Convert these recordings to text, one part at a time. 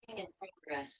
In progress.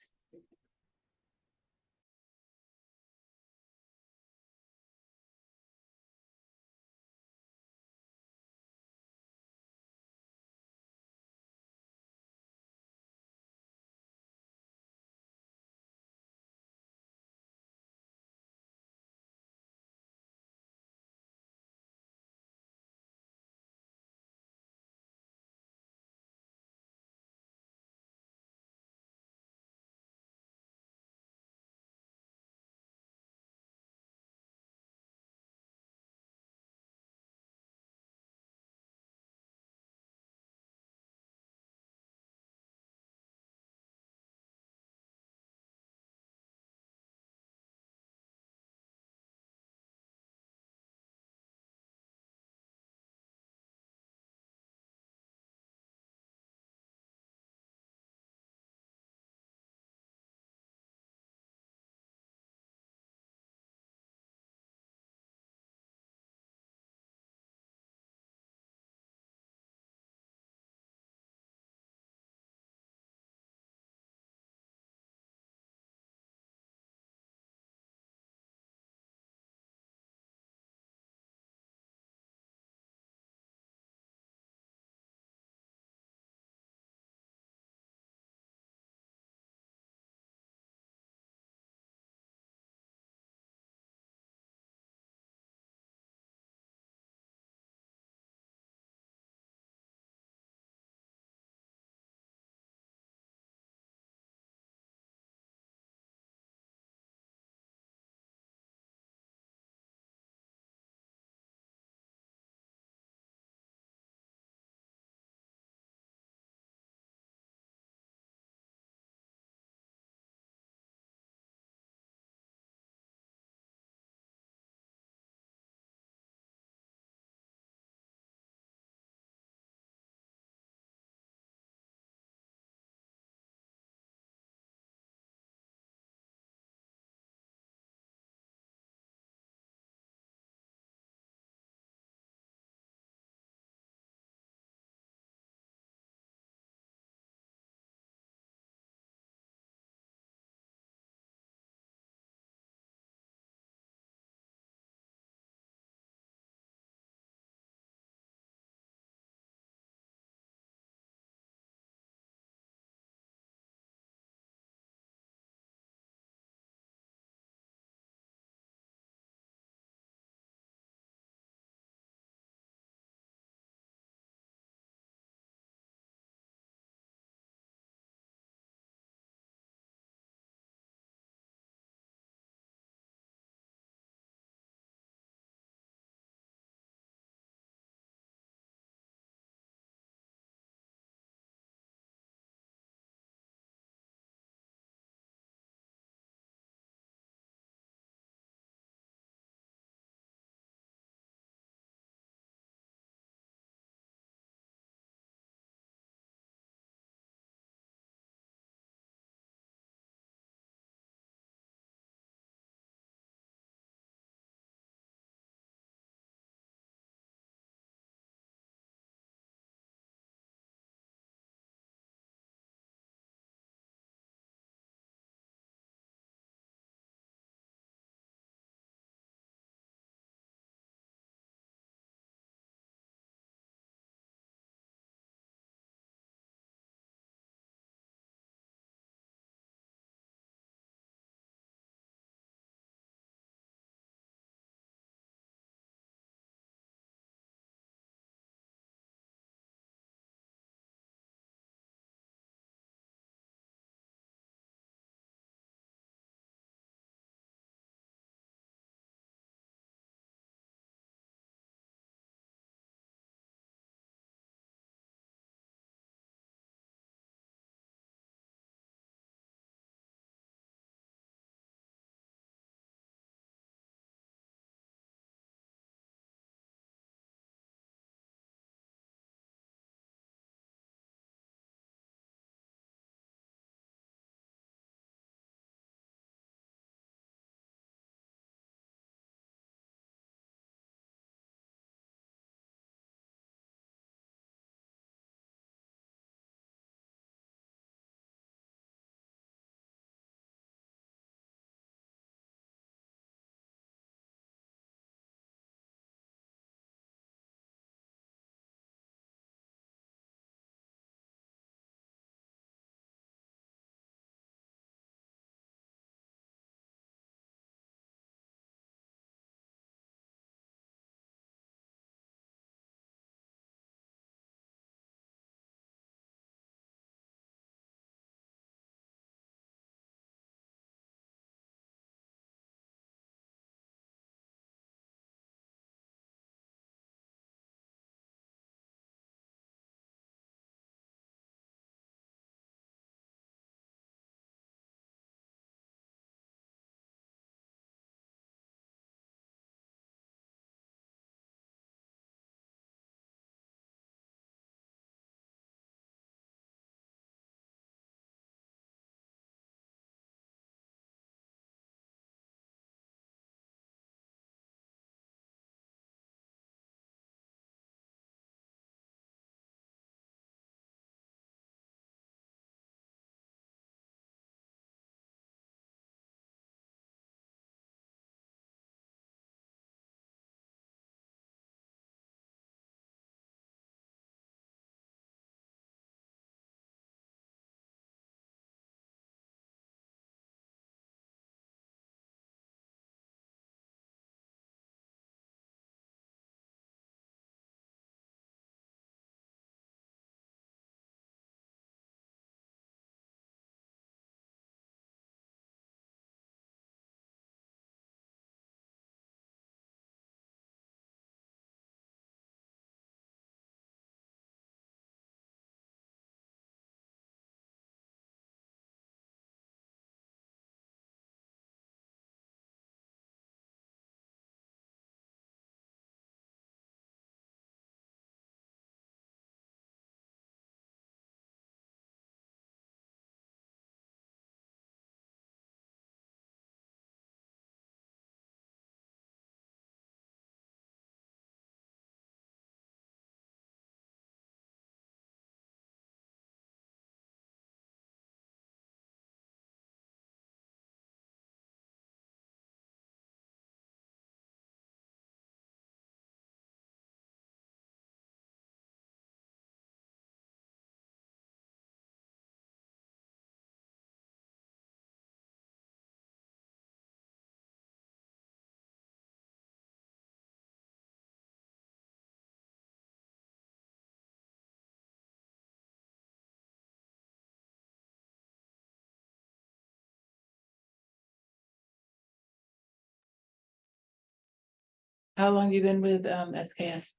How long have you been with SKS?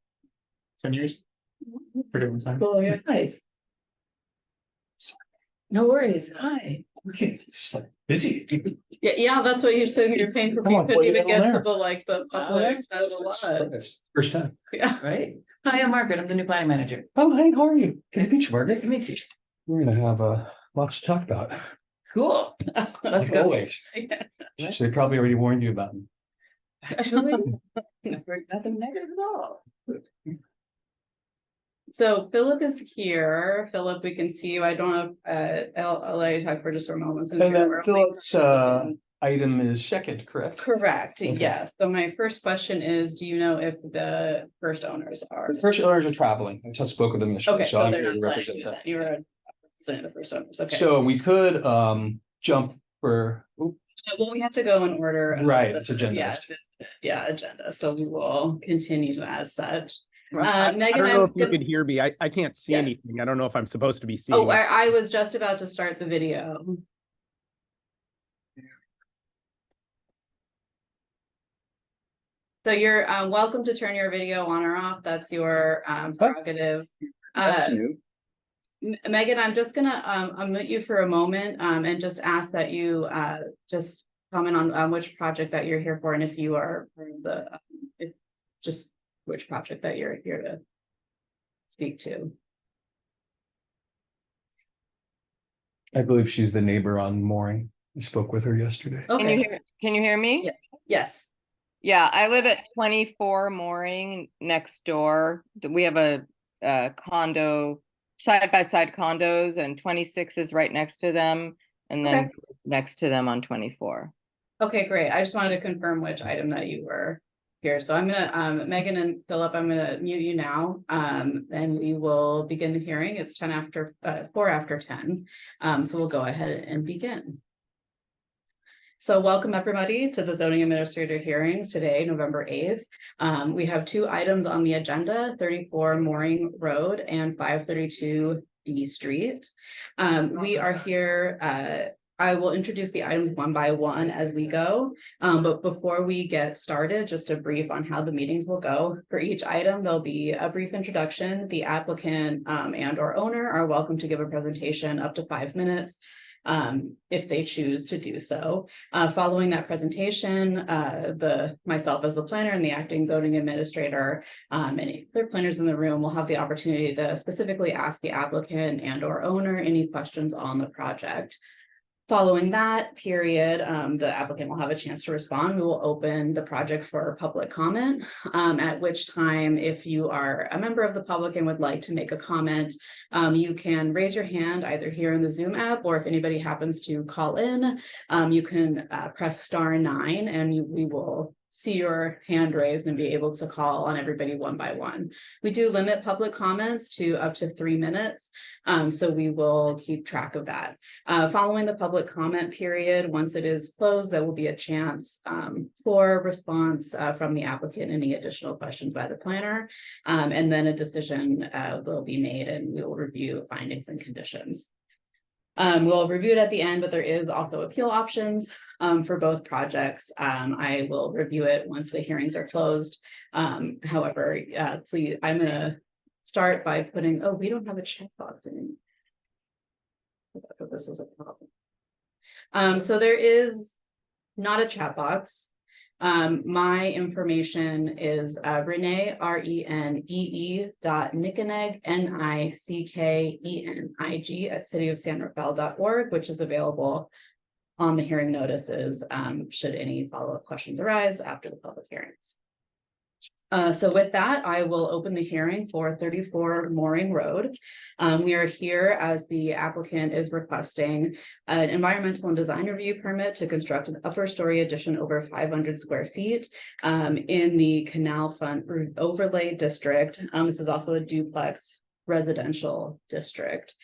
10 years. Pretty long time. Oh, yeah, nice. No worries. Hi. Okay, it's like busy. Yeah, that's what you said. You're paying for Come on, people put to it even on get there. to the like the public. That's a lot. First time. Yeah. Right. Hi, I'm Margaret. I'm the new planning manager. Oh, hey, how are you? Good to meet you, Nice Margaret. to meet you. We're gonna have lots to talk about. Cool. Let's Like go. always. Yeah. So they probably already warned you about me. Actually, I've heard nothing negative at all. So Philip is here. Philip, we can see you. I don't know. I'll let you talk for just a moment. since And you're then early. Philip's item is second, correct? Correct. Okay. Yes. So my first question is, do you know if the first owners are? The first owners are traveling. I just spoke with them yesterday, Okay, so so I'm they're here not to planning represent to them. attend. You were representing the first owners. Okay. So we could jump for, Well, we have to go in order. of Right, the- it's agenda. Yeah, agenda. So we will continue as such. I Megan, don't know I'm if you gonna- could hear me. I can't see Yeah. anything. I don't know if I'm supposed to be seeing. Oh, it. I was just about to start the video. So you're welcome to turn your video on or off. That's your prerogative. that's new. Megan, I'm just gonna unmute you for a moment and just ask that you just comment on which project that you're here for, and if you are part of the if just which project that you're here to speak to. I believe she's the neighbor on Mooring. I spoke with her yesterday. Okay. Can you hear me? Yeah. Yes. Yeah, I live at 24 Mooring next door. We have a condo, side by side condos, and 26 is right next to them, and then Okay. next to them on 24. Okay, great. I just wanted to confirm which item that you were here. So I'm gonna Megan and Philip, I'm gonna mute you now. And we will begin the hearing. It's 4 after 10. So we'll go ahead and begin. So welcome everybody to the zoning administrator hearings today, November 8th. We have two items on the agenda, 34 Mooring Road and 532 D Street. We are here, I will introduce the items one by one as we go. But before we get started, just a brief on how the meetings will go. For each item, there'll be a brief introduction. The applicant and or owner are welcome to give a presentation up to 5 minutes. If they choose to do so. Following that presentation, myself as the planner and the acting zoning administrator, any other planners in the room will have the opportunity to specifically ask the applicant and or owner any questions on the project. Following that period, the applicant will have a chance to respond. We will open the project for public comment, at which time, if you are a member of the public and would like to make a comment, you can raise your hand either here in the Zoom app, or if anybody happens to call in, you can press *9 and we will see your hand raised and be able to call on everybody one by one. We do limit public comments to up to 3 minutes, so we will keep track of that. Following the public comment period, once it is closed, there will be a chance for response from the applicant, any additional questions by the planner, and then a decision will be made and we will review findings and conditions. We'll review it at the end, but there is also appeal options for both projects. I will review it once the hearings are closed. However, please, I'm gonna start by putting, oh, we don't have a chat box in. I thought this was a problem. So there is not a chat box. My information is Renee, RENEE .Nickenig, NICKENIG at cityofsanrafael.org, which is available on the hearing notices, should any follow-up questions arise after the public hearings. So with that, I will open the hearing for 34 Mooring Road. We are here as the applicant is requesting an environmental and design review permit to construct an upper story addition over 500 square feet in the Canal Front Overlay District. This is also a duplex residential district.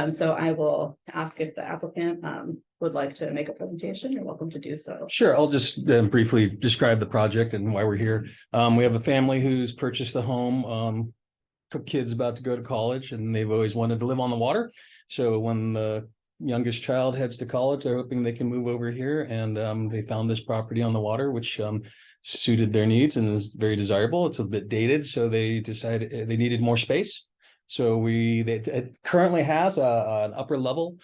So I will ask if the applicant would like to make a presentation. You're welcome to do so. Sure, I'll just briefly describe the project and why we're here. We have a family who's purchased a home, kids about to go to college, and they've always wanted to live on the water. So when the youngest child heads to college. They're hoping they can move over here, and they found this property on the water, which suited their needs and is very desirable. It's a bit dated, so they decided they needed more space. So it currently has an upper level,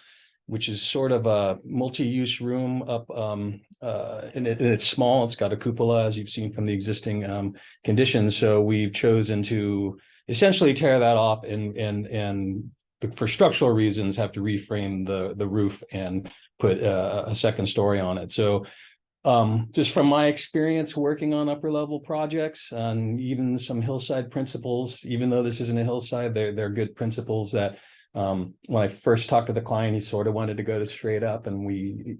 which is sort of a multi-use room up, and it's small. It's got a cupola, as you've seen from the existing conditions. So we've chosen to essentially tear that off and for structural reasons have to reframe the roof and put a second story on it. So just from my experience working on upper level projects and even some hillside principles, even though this isn't a hillside, they're good principles that when I first talked to the client, he sort of wanted to go to straight up, and we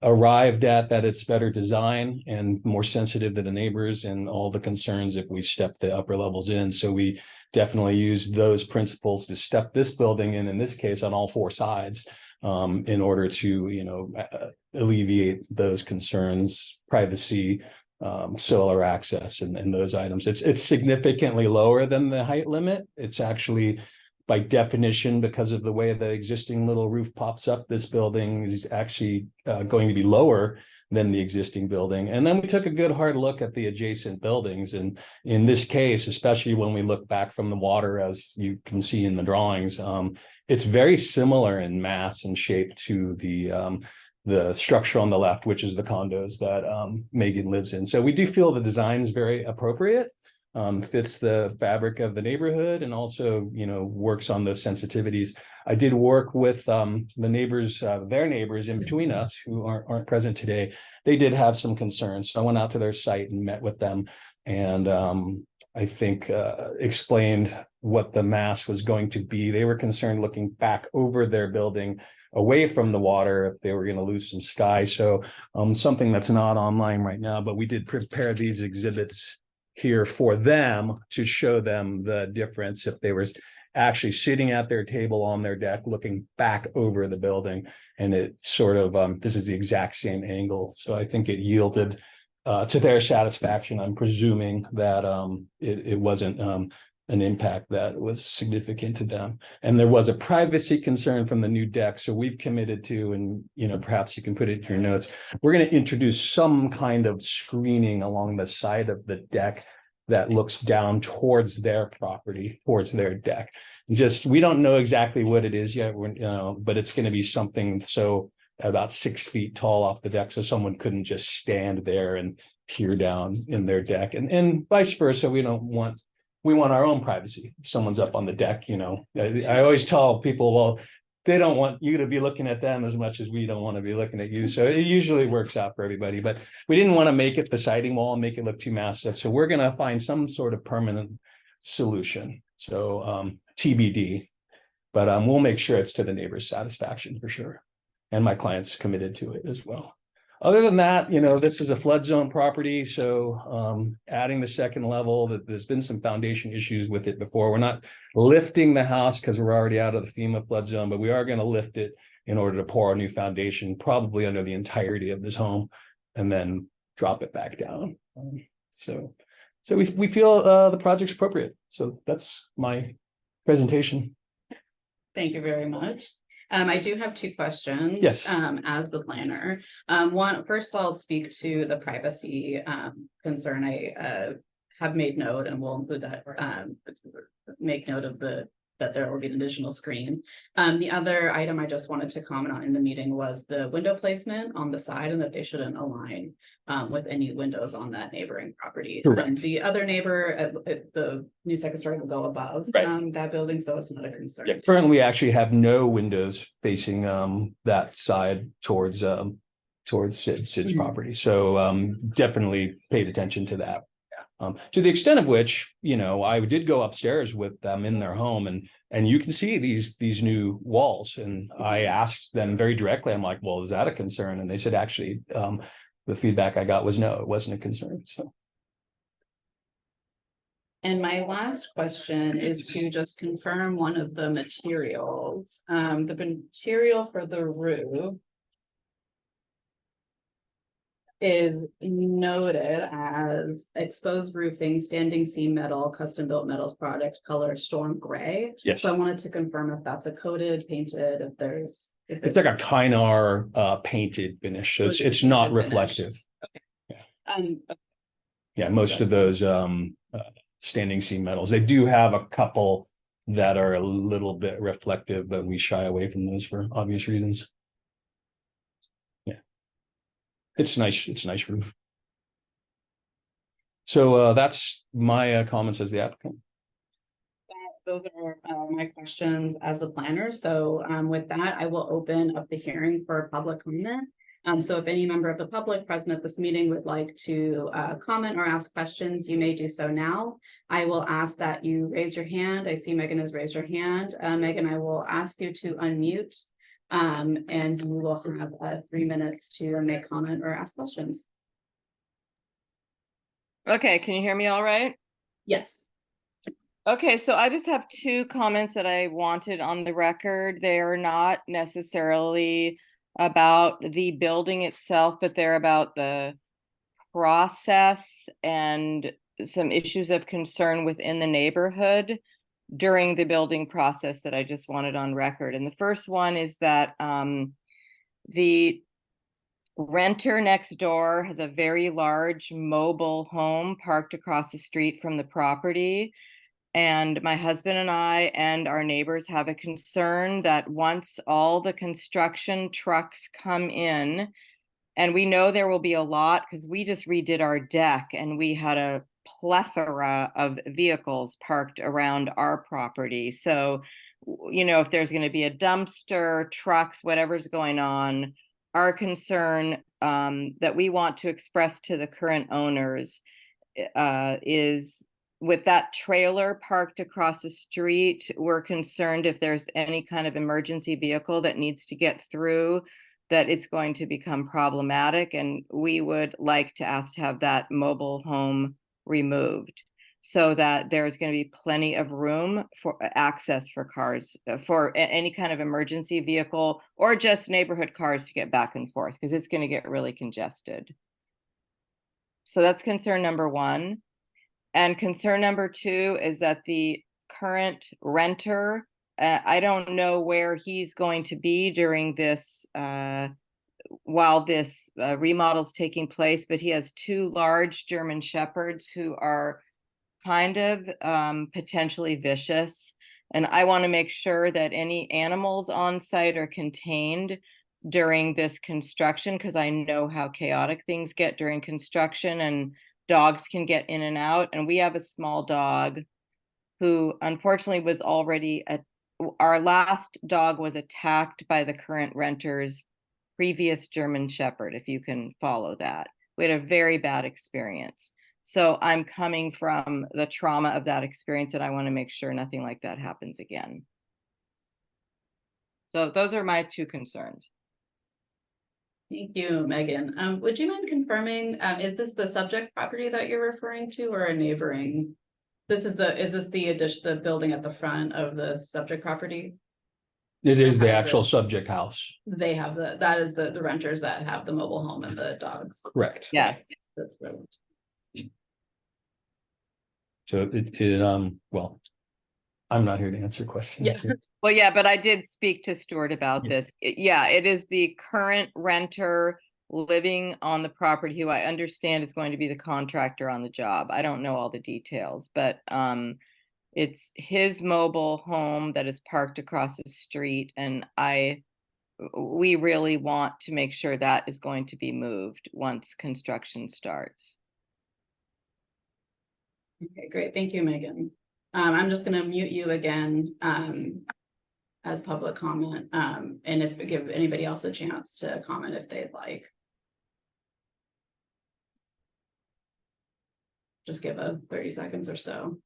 arrived at that it's better design and more sensitive to the neighbors and all the concerns if we step the upper levels in. So we definitely use those principles to step this building in this case, on all four sides, in order to, alleviate those concerns, privacy, solar access, and those items. It's significantly lower than the height limit. It's actually, by definition, because of the way the existing little roof pops up, this building is actually going to be lower than the existing building. And then we took a good hard look at the adjacent buildings. And in this case, especially when we look back from the water, as you can see in the drawings, it's very similar in mass and shape to the structure on the left, which is the condos that Megan lives in. So we do feel the design is very appropriate. Fits the fabric of the neighborhood, and also, works on those sensitivities. I did work with the neighbors, their neighbors in between us who aren't present today. They did have some concerns. So I went out to their site and met with them, and I think explained what the mass was going to be. They were concerned looking back over their building away from the water if they were going to lose some sky. So something that's not online right now, but we did prepare these exhibits here for them to show them the difference if they were actually sitting at their table on their deck looking back over the building. And it sort of this is the exact same angle. So I think it yielded to their satisfaction. I'm presuming that it wasn't an impact that was significant to them. And there was a privacy concern from the new deck. So we've committed to, and perhaps you can put it in your notes, we're going to introduce some kind of screening along the side of the deck that looks down towards their property, towards their deck. We don't know exactly what it is yet, but it's going to be something so about 6 feet tall off the deck, so someone couldn't just stand there and peer down in their deck, and vice versa. We want our own privacy. If someone's up on the deck, I always tell people, well, they don't want you to be looking at them as much as we don't want to be looking at you. So it usually works out for everybody, but we didn't want to make it the siding wall and make it look too massive. So we're going to find some sort of permanent solution. So TBD, but we'll make sure it's to the neighbor's satisfaction for sure. And my client's committed to it as well. Other than that, this is a flood zone property. So adding the second level, there's been some foundation issues with it before. We're not lifting the house because we're already out of the FEMA flood zone, but we are going to lift it in order to pour a new foundation, probably under the entirety of this home, and then drop it back down. So we feel the project's appropriate. So that's my presentation. Thank you very much. I do have two questions. Yes. As the planner. First I'll speak to the privacy concern. I have made note, and we'll include that, make note of that there will be an additional screen. The other item I just wanted to comment on in the meeting was the window placement on the side, and that they shouldn't align with any windows on that neighboring property. The other neighbor, the new second story will go above that building, so it's not a concern. Yeah, currently we actually have no windows facing that side towards Sid's property. So definitely paid attention to that. To the extent of which, I did go upstairs with them in their home, and you can see these new walls. And I asked them very directly, I'm like, well, is that a concern? And they said, actually, the feedback I got was no, it wasn't a concern. So. And my last question is to just confirm one of the materials. The material for the roof is noted as exposed roofing, standing seam metal, custom built metals product, color storm gray. Yes, So I wanted to confirm if that's a coated, painted, if there's. If it's like a Kynar painted finish, so it's not Painted finish. reflective. Um, Yeah, most of those standing seam metals, they do have a couple that are a little bit reflective, but we shy away from those for obvious reasons. Yeah. It's nice roof. So that's my comments as the applicant. Those are my questions as the planner. So with that, I will open up the hearing for public comment. So if any member of the public present at this meeting would like to comment or ask questions, you may do so now. I will ask that you raise your hand. I see Megan has raised her hand. Megan, I will ask you to unmute. And you will have 3 minutes to make comment or ask questions. Okay, can you hear me all right? Yes. Okay, so I just have two comments that I wanted on the record. They are not necessarily about the building itself, but they're about the process and some issues of concern within the neighborhood during the building process that I just wanted on record. And the first one is that the renter next door has a very large mobile home parked across the street from the property. And my husband and I and our neighbors have a concern that once all the construction trucks come in, and we know there will be a lot because we just redid our deck and we had a plethora of vehicles parked around our property. So, you know, if there's going to be a dumpster, trucks, whatever's going on, our concern that we want to express to the current owners is with that trailer parked across the street, we're concerned if there's any kind of emergency vehicle that needs to get through, that it's going to become problematic. And we would like to ask to have that mobile home removed so that there's going to be plenty of room for access for cars, for any kind of emergency vehicle or just neighborhood cars to get back and forth, because it's going to get really congested. So that's concern number one. And concern number two is that the current renter, I don't know where he's going to be during this, while this remodel is taking place, but he has two large German Shepherds who are kind of potentially vicious. And I want to make sure that any animals on site are contained during this construction, because I know how chaotic things get during construction and dogs can get in and out. And we have a small dog who unfortunately was already our last dog was attacked by the current renter's previous German Shepherd, if you can follow that. We had a very bad experience. So I'm coming from the trauma of that experience, and I want to make sure nothing like that happens again. So those are my two concerns. Thank you, Megan. Would you mind confirming, is this the subject property that you're referring to or a neighboring? Is this the addition, the building at the front of the subject property? It is the actual subject house. They have that is the renters that have the mobile home and the dogs. Correct. Yes. That's right. So well, I'm not here to answer questions. Yeah. Well, yeah, but I did speak to Stuart about this. Yeah, it is the current renter living on the property who I understand is going to be the contractor on the job. I don't know all the details, but it's his mobile home that is parked across the street, and we really want to make sure that is going to be moved once construction starts. Okay, great. Thank you, Megan. I'm just going to mute you again as public comment, and give anybody else a chance to comment if they'd like. Just give 30 seconds or so.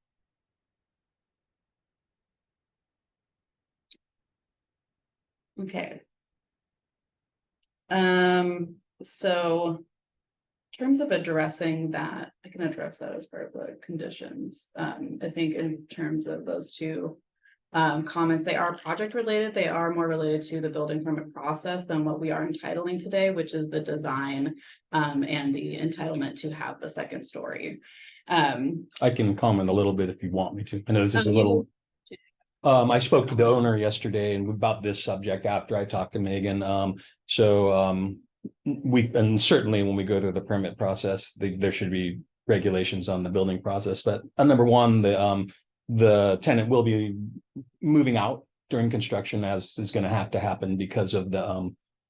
Okay. So in terms of addressing that, I can address that as part of the conditions. I think in terms of those two comments. They are project related. They are more related to the building permit process than what we are entitling today, which is the design and the entitlement to have the second story. I can comment a little bit if you want me to. I know this is a little. I spoke to the owner yesterday and about this subject after I talked to Megan. And certainly when we go through the permit process, there should be regulations on the building process. But number one, the tenant will be moving out during construction, as is going to have to happen because of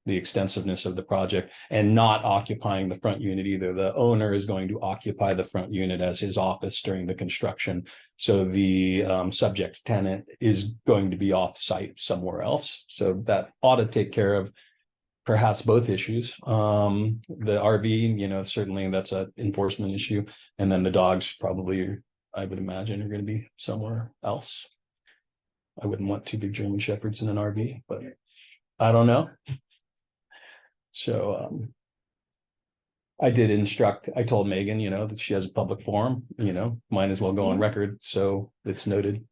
the extensiveness of the project, and not occupying the front unit either. The owner is going to occupy the front unit as his office during the construction. So the subject tenant is going to be off site somewhere else. So that ought to take care of perhaps both issues. The RV, certainly that's an enforcement issue. And then the dogs probably, I would imagine, are going to be somewhere else. I wouldn't want 2 big German Shepherds in an RV, but I don't know. So I told Megan, that she has a public forum, might as well go on record. So it's noted.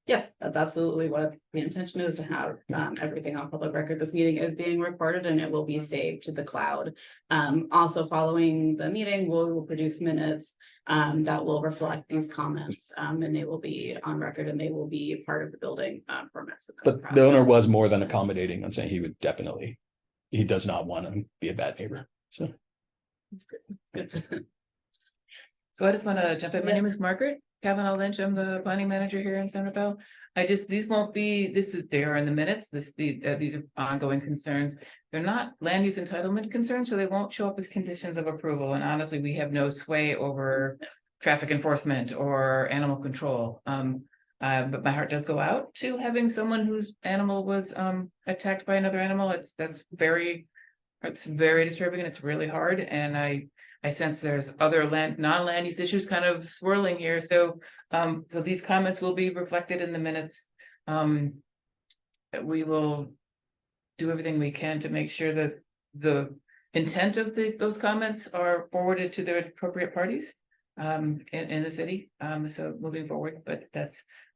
Yes, that's absolutely what the intention is, to have everything on public record. This meeting is being recorded and it will be saved to the cloud. Also, following the meeting, we will produce minutes that will reflect these comments, and they will be on record and they will be part of the building permits. But the owner was more than accommodating and saying he does not want to be a bad neighbor. So That's good. So I just want to jump in. My name is Margaret Kavanaugh Lynch. I'm the planning manager here in San Rafael. These won't be, they are in the minutes. These are ongoing concerns. They're not land use entitlement concerns, so they won't show up as conditions of approval. And honestly, we have no sway over traffic enforcement or animal control. But my heart does go out to having someone whose animal was attacked by another animal. It's very disturbing and it's really hard. And I sense there's other non-land use issues kind of swirling here. So these comments will be reflected in the minutes. We will do everything we can to make sure that the intent of those comments are forwarded to the appropriate parties in the city. So moving forward, but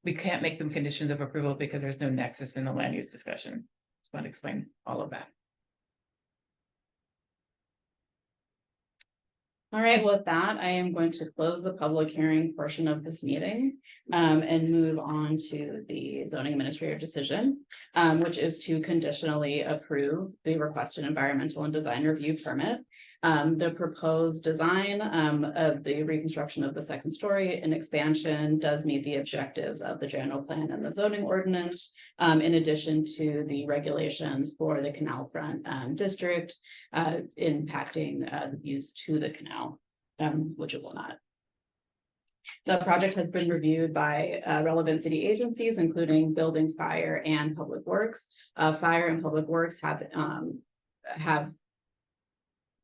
we can't make them conditions of approval because there's no nexus in the land use discussion. Just want to explain all of that. All right, with that, I am going to close the public hearing portion of this meeting and move on to the zoning administrator decision, which is to conditionally approve the requested environmental and design review permit. The proposed design of the reconstruction of the second story and expansion does meet the objectives of the general plan and the zoning ordinance, in addition to the regulations for the canal front district impacting the views to the canal, which it will not. The project has been reviewed by relevant city agencies, including Building, Fire, and Public Works. Fire and Public Works have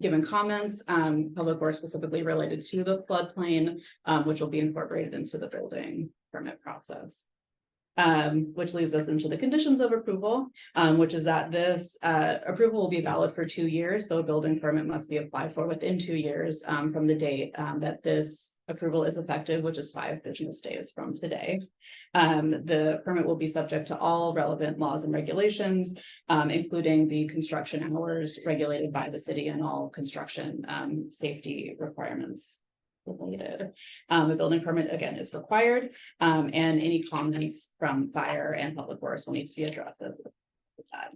given comments, Public Works specifically related to the floodplain, which will be incorporated into the building permit process. Which leads us into the conditions of approval, which is that this approval will be valid for 2 years. So a building permit must be applied for within 2 years from the date that this approval is effective, which is 5 business days from today. The permit will be subject to all relevant laws and regulations, including the construction hours regulated by the city and all construction safety requirements related. The building permit again is required, and any comments from Fire and Public Works will need to be addressed with that.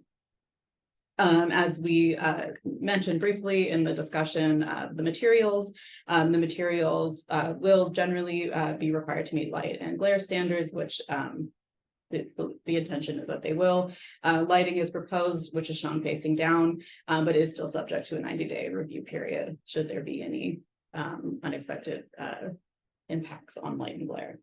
As we mentioned briefly in the discussion, the materials will generally be required to meet light and glare standards, which the intention is that they will. Lighting is proposed, which is shown facing down, but is still subject to a 90-day review period should there be any unexpected impacts on light and glare.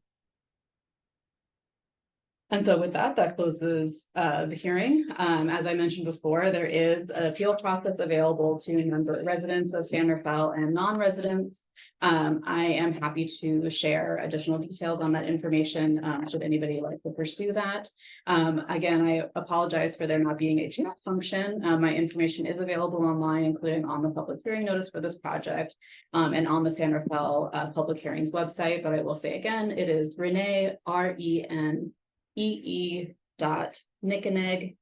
And so with that closes the hearing. As I mentioned before, there is an appeal process available to residents of San Rafael and non-residents. I am happy to share additional details on that information should anybody like to pursue that. Again, I apologize for there not being a chat function. My information is available online, including on the public hearing notice for this project and on the San Rafael public hearings website. But I will say again, it is Renee, RENEE ee.nickenig, NICKENIG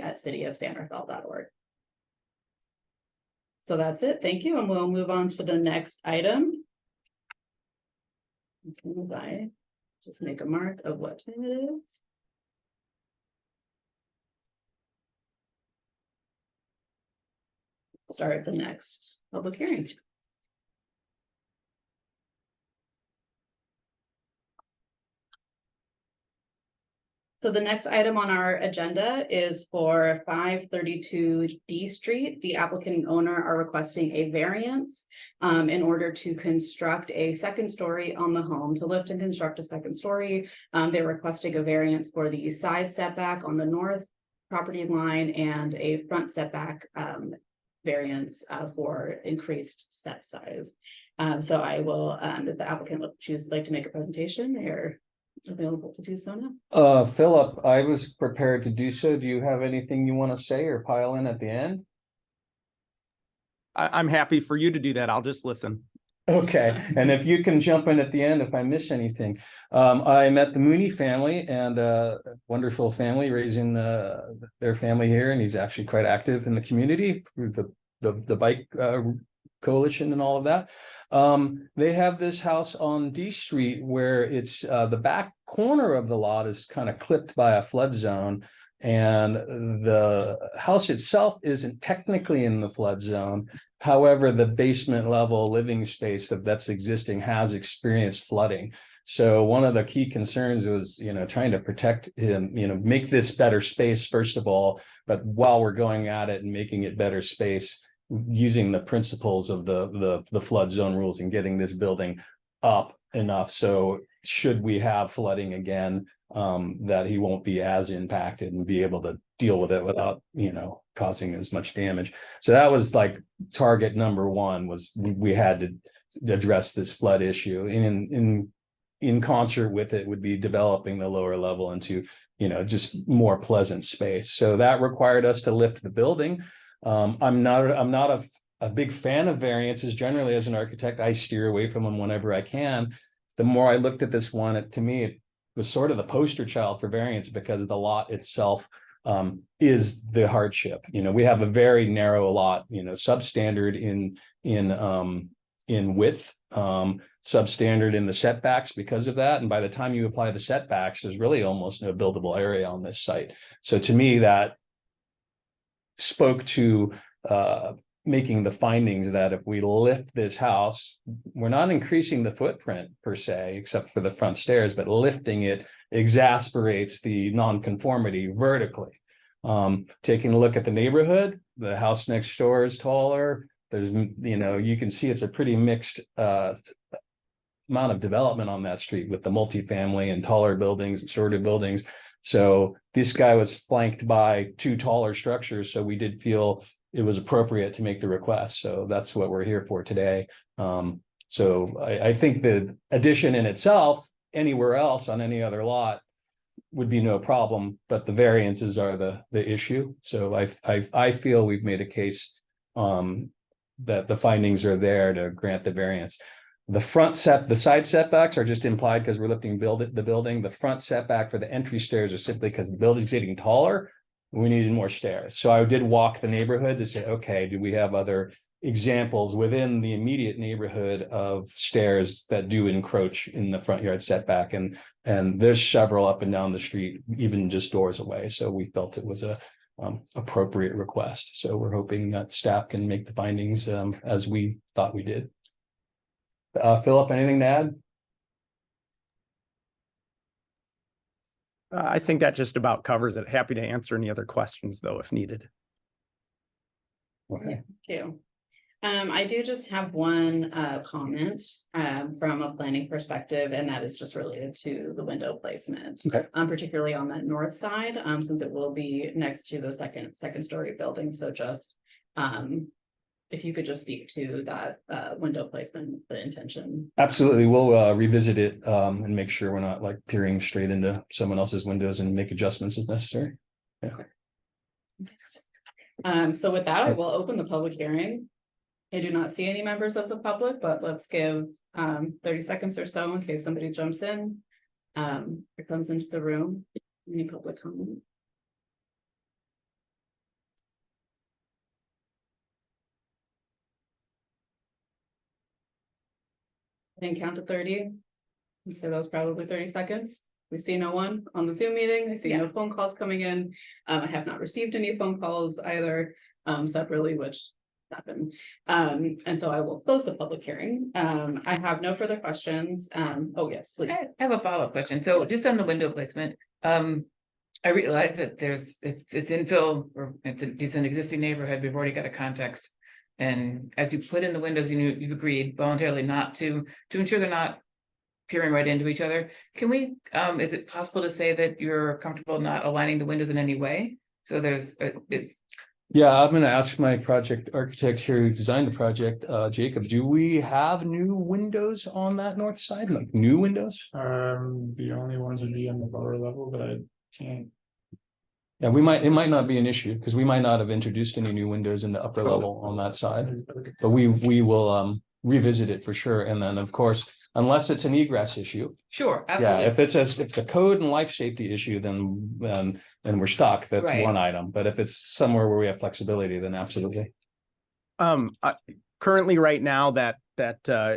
at cityofsanrafael.org. So that's it. Thank you. And we'll move on to the next item. As soon as I just make a mark of what time it is. Start the next public hearing. So the next item on our agenda is for 532 D Street. The applicant and owner are requesting a variance in order to construct a second story on the home, to lift and construct a second story. They're requesting a variance for the side setback on the north property line and a front setback variance for increased step size. So I will, if the applicant would like to make a presentation, they're available to do so now. Philip, I was prepared to do so. Do you have anything you want to say or pile in at the end? I'm happy for you to do that. I'll just listen. Okay, and if you can jump in at the end if I miss anything. I met the Mooney family and wonderful family raising their family here, and he's actually quite active in the community through the bike coalition and all of that. They have this house on D Street where it's the back corner of the lot is kind of clipped by a flood zone, and the house itself isn't technically in the flood zone. However, the basement level living space that's existing has experienced flooding. So one of the key concerns was, trying to protect him, make this better space, first of all, but while we're going at it and making it better space, using the principles of the flood zone rules and getting this building up enough. So should we have flooding again, that he won't be as impacted and be able to deal with it without, causing as much damage. So that was like target number one, was we had to address this flood issue. In concert with it would be developing the lower level into, just more pleasant space. So that required us to lift the building. I'm not a big fan of variances. Generally, as an architect, I steer away from them whenever I can. The more I looked at this one, to me, it was sort of the poster child for variance because the lot itself is the hardship. We have a very narrow lot, substandard in width, substandard in the setbacks because of that. And by the time you apply the setbacks, there's really almost no buildable area on this site. So to me, that spoke to making the findings that if we lift this house, we're not increasing the footprint per se, except for the front stairs, but lifting it exasperates the nonconformity vertically. Taking a look at the neighborhood, the house next door is taller. There's, you can see it's a pretty mixed amount of development on that street with the multifamily and taller buildings and shorter buildings. So this guy was flanked by two taller structures. So we did feel it was appropriate to make the request. So that's what we're here for today. So I think the addition in itself, anywhere else on any other lot, would be no problem, but the variances are the issue. So I feel we've made a case that the findings are there to grant the variance. The side setbacks are just implied because we're lifting the building. The front setback for the entry stairs are simply because the building's getting taller. We needed more stairs. So I did walk the neighborhood to say, okay, do we have other examples within the immediate neighborhood of stairs that do encroach in the front yard setback? And there's several up and down the street, even just doors away. So we felt it was a appropriate request. So we're hoping that staff can make the findings as we thought we did. Philip, anything to add? I think that just about covers it. Happy to answer any other questions, though, if needed. Okay. Thank you. I do just have one comment from a planning perspective, and that is just related to the window placement. Okay. Particularly on that north side, since it will be next to the second story building. So just if you could just speak to that window placement, the intention. Absolutely. We'll revisit it and make sure we're not like peering straight into someone else's windows and make adjustments as necessary. Yeah. So with that, I will open the public hearing. I do not see any members of the public, but let's give 30 seconds or so in case somebody jumps in, or comes into the room. Any public comment? I didn't count to 30. So that was probably 30 seconds. We see no one on the Zoom meeting. I see no phone calls coming in. I have not received any phone calls either, separately, which happened. And so I will close the public hearing. I have no further questions. Oh, yes, please. I have a follow-up question. So just on the window placement, I realize that it's infill or it's an existing neighborhood. We've already got a context. And as you put in the windows, you've agreed voluntarily not to ensure they're not peering right into each other. Can we, is it possible to say that you're comfortable not aligning the windows in any way? So there's, Yeah, I'm gonna ask my project architect here who designed the project, Jacob, do we have new windows on that north side, like new windows? The only ones would be on the lower level, but I can't. Yeah, it might not be an issue, because we might not have introduced any new windows in the upper level on that side. But we will revisit it for sure, and then, of course, unless it's an egress issue. sure, Yeah, absolutely. if it's a code and life safety issue, then we're stuck. That's Right. one item. But if it's somewhere where we have flexibility, then absolutely. Currently, right now, that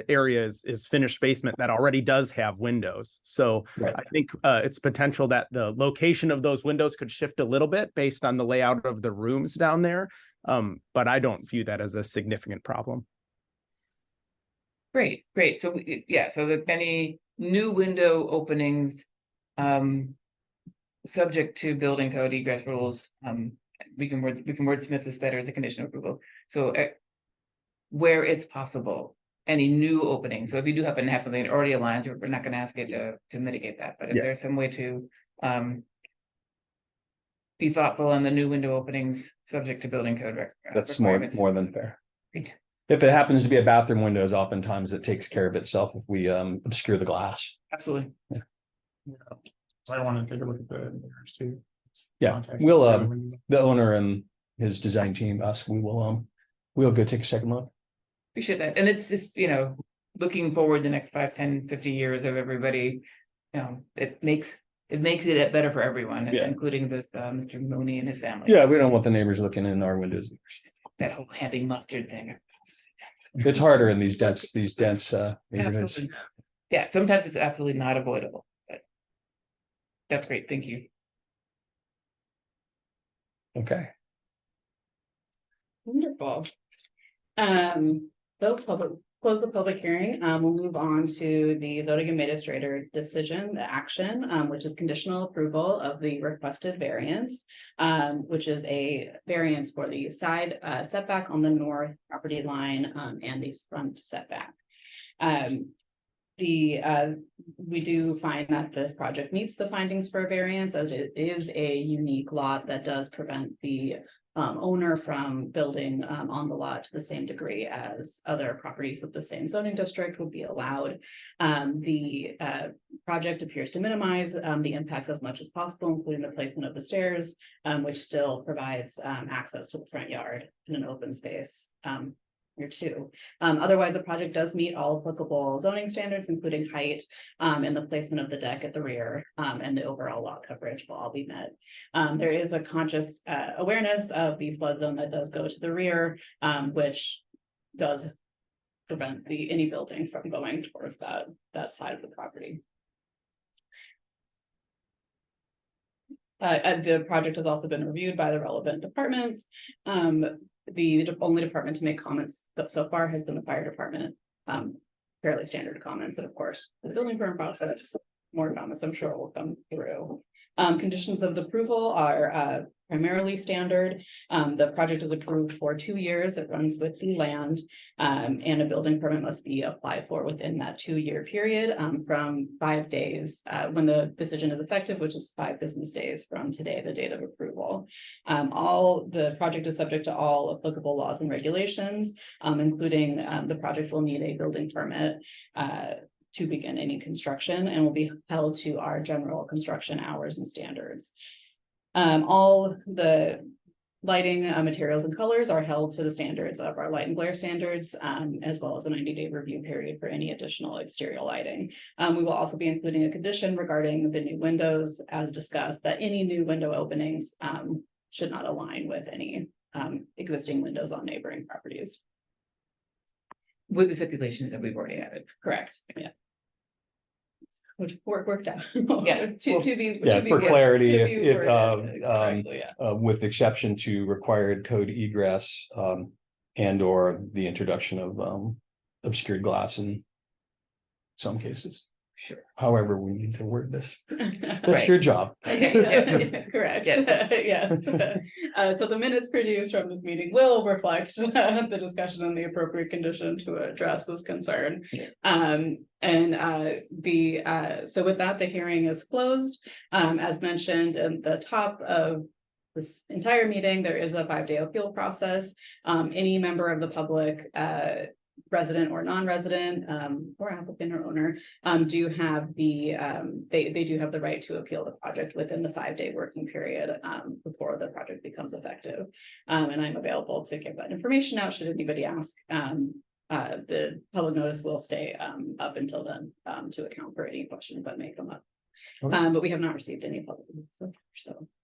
area is finished basement that already does have windows. So Right. I think it's potential that the location of those windows could shift a little bit based on the layout of the rooms down there. But I don't view that as a significant problem. Great. So, so that any new window openings, subject to building code egress rules, we can wordsmith this better as a condition of approval. So where it's possible, any new opening. So if you do happen to have something that already aligns, we're not going to ask you to mitigate that. But if Yeah. there's some way to be thoughtful on the new window openings, subject to building code That's requirements. more than fair. Great. If it happens to be a bathroom windows, oftentimes it takes care of itself if we obscure the glass. Absolutely. I want to take a look at the mirrors too. Yeah, Context. we'll the owner and his design team, we'll go take a second look. Appreciate that. And it's just, looking forward the next 5, 10, 50 years of everybody, it makes it better for everyone, Yeah. including this Mr. Mooney and his family. Yeah, we don't want the neighbors looking in our windows. That whole handy mustard thing. It's harder in these dense neighborhoods. Absolutely. Yeah, sometimes it's absolutely not avoidable, but that's great. Thank you. Okay. Wonderful. So close the public hearing. We'll move on to the zoning administrator decision, the action, which is conditional approval of the requested variance, which is a variance for the side setback on the north property line and the front setback. We do find that this project meets the findings for a variance, as it is a unique lot that does prevent the owner from building on the lot to the same degree as other properties with the same zoning district would be allowed. The project appears to minimize the impacts as much as possible, including the placement of the stairs, which still provides access to the front yard in an open space. Here too. Otherwise, the project does meet all applicable zoning standards, including height and the placement of the deck at the rear, and the overall lot coverage will all be met. There is a conscious awareness of the flood zone that does go to the rear, which does prevent any building from going towards that side of the property. The project has also been reviewed by the relevant departments. The only department to make comments so far has been the fire department. Fairly standard comments, and of course, the building permit process, more comments I'm sure will come through. Conditions of the approval are primarily standard. The project is approved for 2 years. It runs with the land, and a building permit must be applied for within that 2-year period from 5 days when the decision is effective, which is 5 business days from today, the date of approval. The project is subject to all applicable laws and regulations, including the project will need a building permit to begin any construction and will be held to our general construction hours and standards. All the lighting materials and colors are held to the standards of our light and glare standards, as well as a 90-day review period for any additional exterior lighting. We will also be including a condition regarding the new windows, as discussed, that any new window openings should not align with any existing windows on neighboring properties. With the stipulations that we've already added. Correct, yeah. Which worked out. Yeah, To be. Yeah, to be for worded- clarity, to if- be if, worded correctly, yeah. with exception to required code egress, and or the introduction of, obscured glass in some cases. Sure. However, we need to word this. That's Right. your job. Okay, correct. Yeah. Yes. So the minutes produced from this meeting will reflect the discussion on the appropriate condition to address this concern. Yeah. So with that, the hearing is closed. As mentioned at the top of this entire meeting, there is a 5-day appeal process. Any member of the public, resident or non-resident, or applicant or owner, do have the, they do have the right to appeal the project within the 5-day working period, before the project becomes effective. And I'm available to give that information out should anybody ask. The public notice will stay, up until then, to account for any questions that may come up. Okay. But we have not received any public, so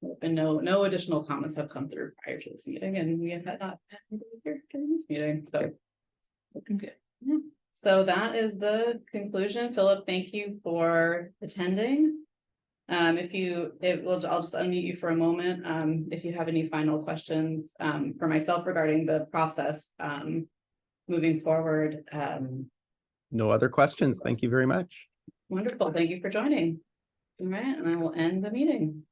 there have been no additional comments have come through prior to this meeting, and we have had not had anybody here during this meeting, so. Looking good. Yeah. So that is the conclusion. Philip, thank you for attending. I'll just unmute you for a moment. If you have any final questions, for myself regarding the process, moving forward. No other questions. Thank you very much. Wonderful. Thank you for joining. All right, and I will end the meeting.